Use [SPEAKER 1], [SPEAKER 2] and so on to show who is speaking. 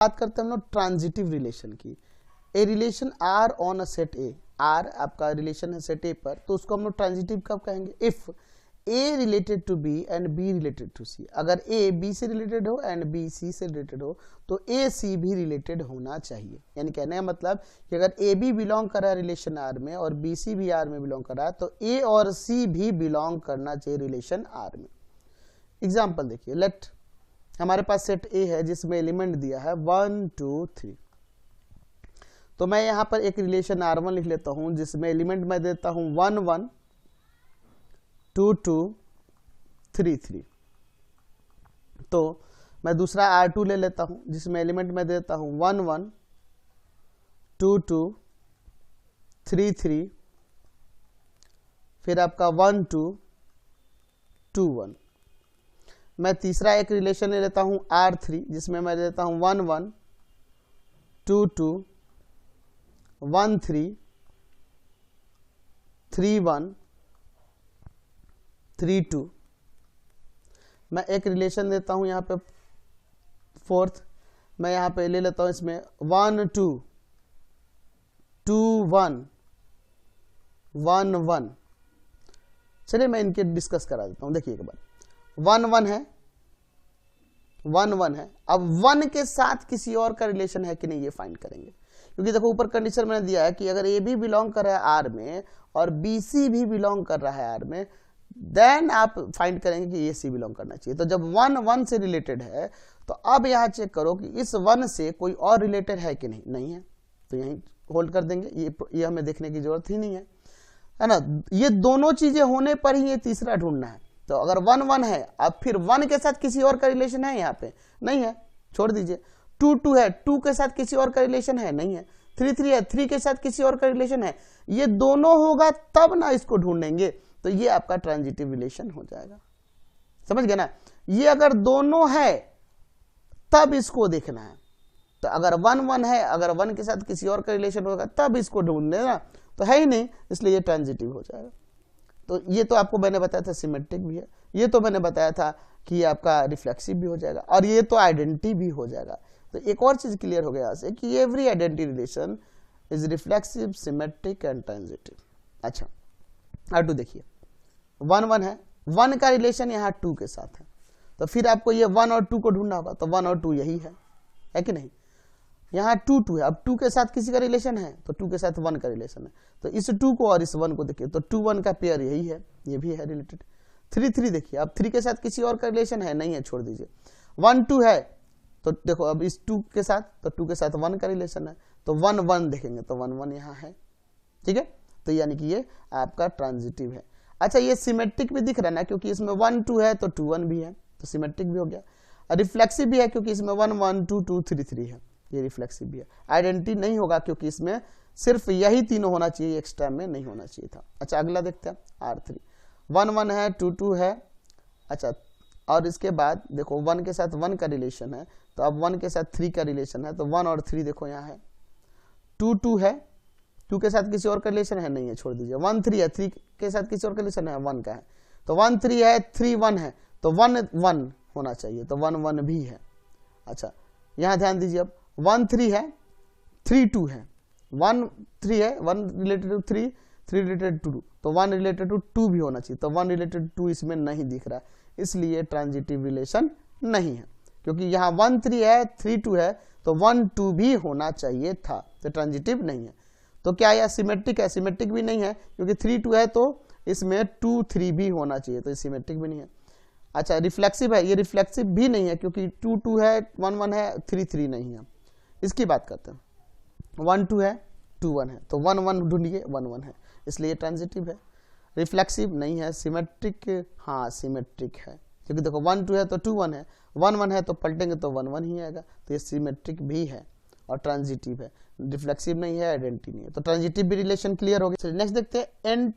[SPEAKER 1] बात करते हैं हम लोग ट्रांजिटिव रिलेशन की। A relation R on a set A, R आपका रिलेशन है सेट ए पर, तो उसको हम लोग ट्रांजिटिव कब कहेंगे? If A related to B and B related to C. अगर ए बी से रिलेटेड हो एंड बी सी से रिलेटेड हो तो ए सी भी रिलेटेड होना चाहिए। यानी कहने का मतलब कि अगर ए बी बिलोंग कर रहा है रिलेशन आर में और बी सी भी आर में बिलोंग कर रहा है तो ए और सी भी बिलोंग करना चाहिए रिलेशन आर में। एग्जाम्पल देखिए, लेट हमारे पास सेट ए है जिसमें एलिमेंट दिया है 1 2 3। तो मैं यहां पर एक रिलेशन R1 लिख लेता हूं जिसमें एलिमेंट मैं देता हूं 1 1 2 2 3 3। तो मैं दूसरा R2 ले लेता हूं जिसमें एलिमेंट मैं देता हूं 1 1 2 2 3 3, फिर आपका 1 2 2 1। मैं तीसरा एक रिलेशन ले लेता हूं R3 जिसमें मैं देता हूं 1 1 2 2 1 3 3 1 3 2। मैं एक रिलेशन देता हूं यहां पे फोर्थ, मैं यहां पे ले लेता हूं इसमें 1 2 2 1 1 1। चलिए मैं इनके डिस्कस करा देता हूं। देखिए एक बार 1 1 है, 1 1 है। अब 1 के साथ किसी और का रिलेशन है कि नहीं ये फाइंड करेंगे, क्योंकि देखो ऊपर कंडीशन मैंने दिया है कि अगर ए भी बिलोंग कर रहा है आर में और बी सी भी बिलोंग कर रहा है आर में, देन आप फाइंड करेंगे कि ए सी बिलोंग करना चाहिए। तो जब 1 1 से रिलेटेड है तो अब यहां चेक करो कि इस 1 से कोई और रिलेटेड है कि नहीं, नहीं है तो यहीं होल्ड कर देंगे, ये हमें देखने की जरूरत ही नहीं है ना। ये दोनों चीजें होने पर ही ये तीसरा ढूंढना है। तो अगर 1 1 है, अब फिर 1 के साथ किसी और का रिलेशन है यहाँ पे, नहीं है, छोड़ दीजिए। 2 2 है, 2 के साथ किसी और का रिलेशन है, नहीं है। 3 3 है, 3 के साथ किसी और का रिलेशन है। ये दोनों होगा तब ना इसको ढूंढेंगे, तो ये आपका ट्रांजिटिव रिलेशन हो जाएगा। समझ गए ना? ये अगर दोनों है तब इसको देखना है। तो अगर 1 1 है, अगर 1 के साथ किसी और का रिलेशन होगा तब इसको ढूंढने ना, तो है ही नहीं, इसलिए ये ट्रांजिटिव हो जाएगा। तो ये तो आपको मैंने बताया था सिमेट्रिक भी है, ये तो मैंने बताया था कि ये आपका रिफ्लेक्सिव भी हो जाएगा, और ये तो आइडेंटिटी भी हो जाएगा। तो एक और चीज क्लियर हो गया यहाँ से कि every identity relation is reflexive, symmetric and transitive. अच्छा R2 देखिए 1 1 है, 1 का रिलेशन यहाँ 2 के साथ है, तो फिर आपको ये 1 और 2 को ढूंढना होगा। तो 1 और 2 यही है कि नहीं? यहाँ 2 2 है, अब 2 के साथ किसी का रिलेशन है तो 2 के साथ 1 का रिलेशन है, तो इस 2 को और इस 1 को देखिए तो 2 1 का पेयर यही है, ये भी है रिलेटेड। 3 3 देखिए, अब 3 के साथ किसी और का रिलेशन है, नहीं है, छोड़ दीजिए। 1 2 है, तो देखो अब इस 2 के साथ, तो 2 के साथ 1 का रिलेशन है, तो 1 1 देखेंगे तो 1 1 यहाँ है, ठीक है। तो यानी कि ये आपका ट्रांजिटिव है। अच्छा ये सिमेट्रिक भी दिख रहा है ना, क्योंकि इसमें 1 2 है तो 2 1 भी है, तो सिमेट्रिक भी हो गया। रिफ्लेक्सिव भी है क्योंकि इसमें 1 1 2 2 3 3 है, ये रिफ्लेक्सिव भी है। आइडेंटिटी नहीं होगा क्योंकि इसमें सिर्फ यही तीनों होना चाहिए, एक्स्ट्रा में नहीं होना चाहिए था। अच्छा अगला देखते हैं R3, 1 1 है, 2 2 है। अच्छा और इसके बाद देखो 1 के साथ 1 का रिलेशन है, तो अब 1 के साथ 3 का रिलेशन है, तो 1 और 3 देखो यहाँ है। 2 2 है, 2 के साथ किसी और का रिलेशन है, नहीं है, छोड़ दीजिए। 1 3 है, 3 के साथ किसी और का रिलेशन है, 1 का है, तो 1 3 है, 3 1 है, तो 1 1 होना चाहिए, तो 1 1 भी है। अच्छा यहाँ ध्यान दीजिए, अब 1 3 है, 3 2 है, 1 3 है, 1 रिलेटेड टू 3, 3 रिलेटेड टू 2, तो 1 रिलेटेड टू 2 भी होना चाहिए, तो 1 रिलेटेड टू 2 इसमें नहीं दिख रहा है, इसलिए ट्रांजिटिव रिलेशन नहीं है। क्योंकि यहाँ 1 3 है, 3 2 है, तो 1 2 भी होना चाहिए था, तो ट्रांजिटिव नहीं है। तो क्या यह सिमेट्रिक है? सिमेट्रिक भी नहीं है, क्योंकि 3 2 है तो इसमें 2 3 भी होना चाहिए, तो सिमेट्रिक भी नहीं है। अच्छा रिफ्लेक्सिव है, ये रिफ्लेक्सिव भी नहीं है, क्योंकि 2 2 है, 1 1 है, 3 3 नहीं है। इसकी बात करते हैं, 1 2 है, 2 1 है, तो 1 1 ढूंढिए, 1 1 है, इसलिए ट्रांजिटिव है। रिफ्लेक्सिव नहीं है। सिमेट्रिक, हाँ सिमेट्रिक है, क्योंकि देखो 1 2 है तो 2 1 है, 1 1 है तो पलटेंगे तो 1 1 ही आएगा, तो ये सिमेट्रिक भी है और ट्रांजिटिव है। रिफ्लेक्सिव नहीं है, आइडेंटिटी नहीं है, तो ट्रांजिटिव भी रिलेशन क्लियर हो गया। नेक्स्ट देखते हैं एंटी